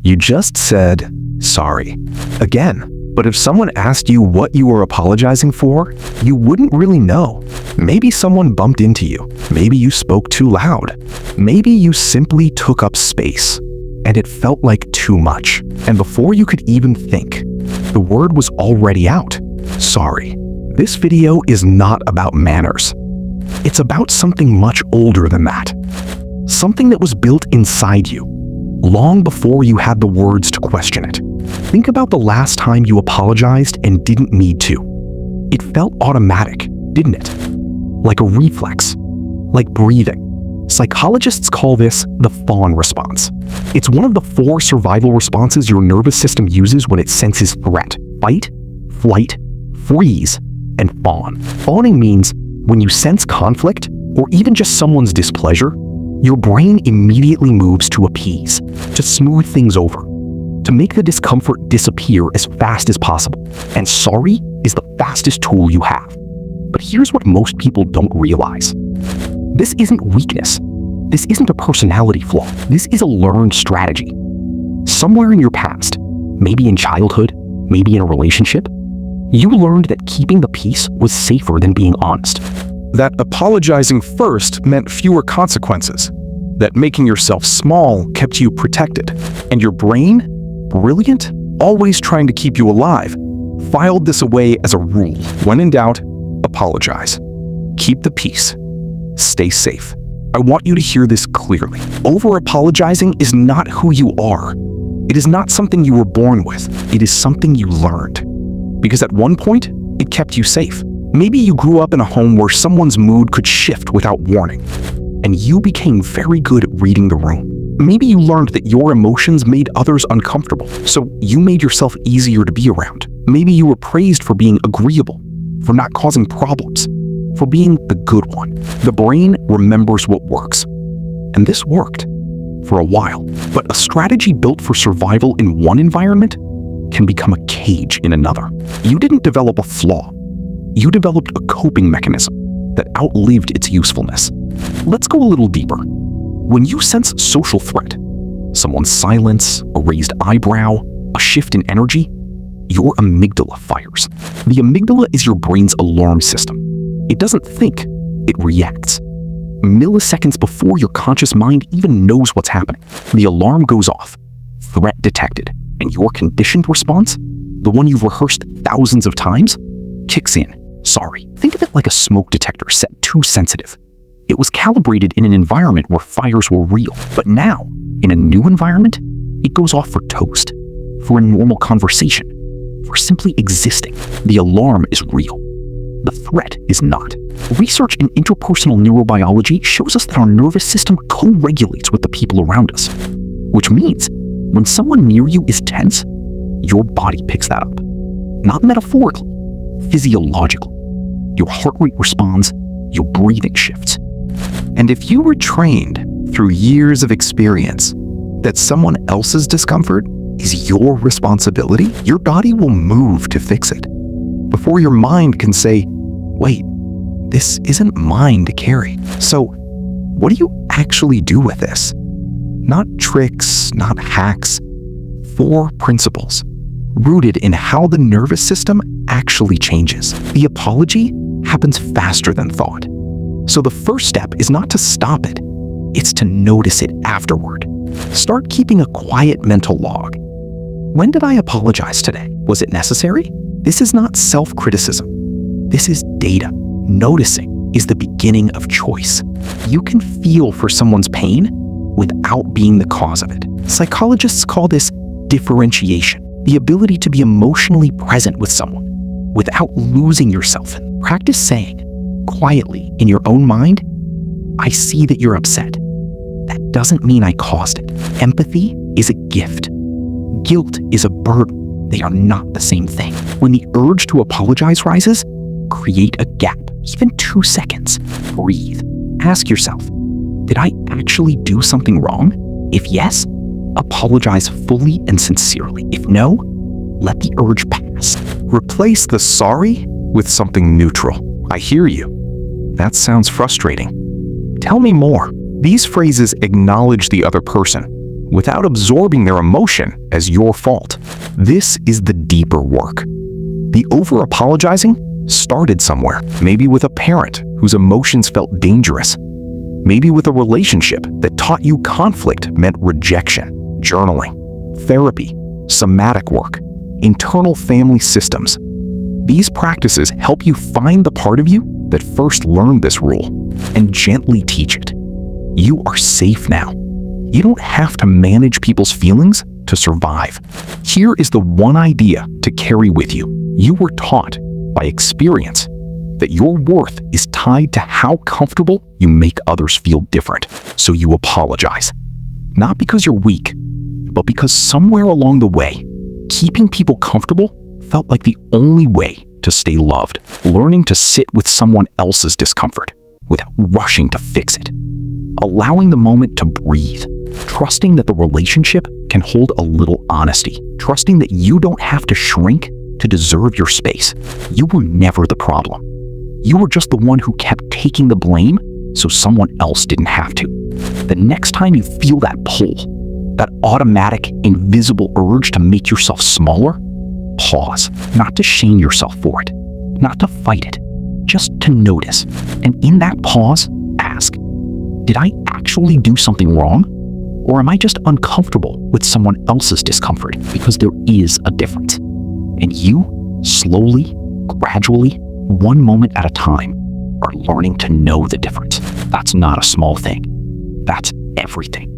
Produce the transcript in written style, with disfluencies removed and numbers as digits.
You just said, sorry. Again. But if someone asked you what you were apologizing for, you wouldn't really know. Maybe someone bumped into you. Maybe you spoke too loud. Maybe you simply took up space, and it felt like too much. And before you could even think, the word was already out. Sorry. This video is not about manners. It's about something much older than that. Something that was built inside you, long before you had the words to question it. Think about the last time you apologized and didn't need to. It felt automatic, didn't it? Like a reflex, like breathing. Psychologists call this the Fawn response. It's one of the 4 survival responses your nervous system uses when it senses threat: fight, flight, freeze, and fawn. Fawning means when you sense conflict, or even just someone's displeasure, your brain immediately moves to appease, to smooth things over, to make the discomfort disappear as fast as possible. And sorry is the fastest tool you have. But here's what most people don't realize. This isn't weakness. This isn't a personality flaw. This is a learned strategy. Somewhere in your past, maybe in childhood, maybe in a relationship, you learned that keeping the peace was safer than being honest. That apologizing first meant fewer consequences. That making yourself small kept you protected. And your brain, brilliant, always trying to keep you alive, filed this away as a rule. When in doubt, apologize. Keep the peace. Stay safe. I want you to hear this clearly. Over-apologizing is not who you are. It is not something you were born with. It is something you learned. Because at one point, it kept you safe. Maybe you grew up in a home where someone's mood could shift without warning, and you became very good at reading the room. Maybe you learned that your emotions made others uncomfortable, so you made yourself easier to be around. Maybe you were praised for being agreeable, for not causing problems, for being the good one. The brain remembers what works. And this worked for a while. But a strategy built for survival in one environment can become a cage in another. You didn't develop a flaw. You developed a coping mechanism that outlived its usefulness. Let's go a little deeper. When you sense social threat, someone's silence, a raised eyebrow, a shift in energy, your amygdala fires. The amygdala is your brain's alarm system. It doesn't think, it reacts. Milliseconds before your conscious mind even knows what's happening, the alarm goes off. Threat detected. And your conditioned response, the one you've rehearsed thousands of times, kicks in. Sorry. Think of it like a smoke detector set too sensitive. It was calibrated in an environment where fires were real. But now, in a new environment, it goes off for toast, for a normal conversation, for simply existing. The alarm is real. The threat is not. Research in interpersonal neurobiology shows us that our nervous system co-regulates with the people around us, which means when someone near you is tense, your body picks that up. Not metaphorically, physiologically. Your heart rate responds, your breathing shifts. And if you were trained through years of experience that someone else's discomfort is your responsibility, your body will move to fix it before your mind can say, wait, this isn't mine to carry. So what do you actually do with this? Not tricks, not hacks. 4 principles rooted in how the nervous system actually changes. The apology happens faster than thought. So the first step is not to stop it, it's to notice it afterward. Start keeping a quiet mental log. When did I apologize today? Was it necessary? This is not self-criticism. This is data. Noticing is the beginning of choice. You can feel for someone's pain without being the cause of it. Psychologists call this differentiation, the ability to be emotionally present with someone without losing yourself. Practice saying, quietly, in your own mind, I see that you're upset. That doesn't mean I caused it. Empathy is a gift. Guilt is a burden. They are not the same thing. When the urge to apologize rises, create a gap, even 2 seconds. Breathe. Ask yourself, did I actually do something wrong? If yes, apologize fully and sincerely. If no, let the urge pass. Replace the sorry with something neutral. I hear you. That sounds frustrating. Tell me more. These phrases acknowledge the other person, without absorbing their emotion as your fault. This is the deeper work. The over-apologizing started somewhere, maybe with a parent whose emotions felt dangerous, maybe with a relationship that taught you conflict meant rejection. Journaling, therapy, somatic work, internal family systems. These practices help you find the part of you that first learned this rule and gently teach it. You are safe now. You don't have to manage people's feelings to survive. Here is the one idea to carry with you. You were taught by experience that your worth is tied to how comfortable you make others feel different. So you apologize. Not because you're weak, but because somewhere along the way, keeping people comfortable felt like the only way to stay loved. Learning to sit with someone else's discomfort without rushing to fix it. Allowing the moment to breathe. Trusting that the relationship can hold a little honesty. Trusting that you don't have to shrink to deserve your space. You were never the problem. You were just the one who kept taking the blame so someone else didn't have to. The next time you feel that pull, that automatic, invisible urge to make yourself smaller, pause. Not to shame yourself for it, not to fight it, just to notice. And in that pause, ask, did I actually do something wrong? Or am I just uncomfortable with someone else's discomfort? Because there is a difference. And you, slowly, gradually, one moment at a time, are learning to know the difference. That's not a small thing. That's everything.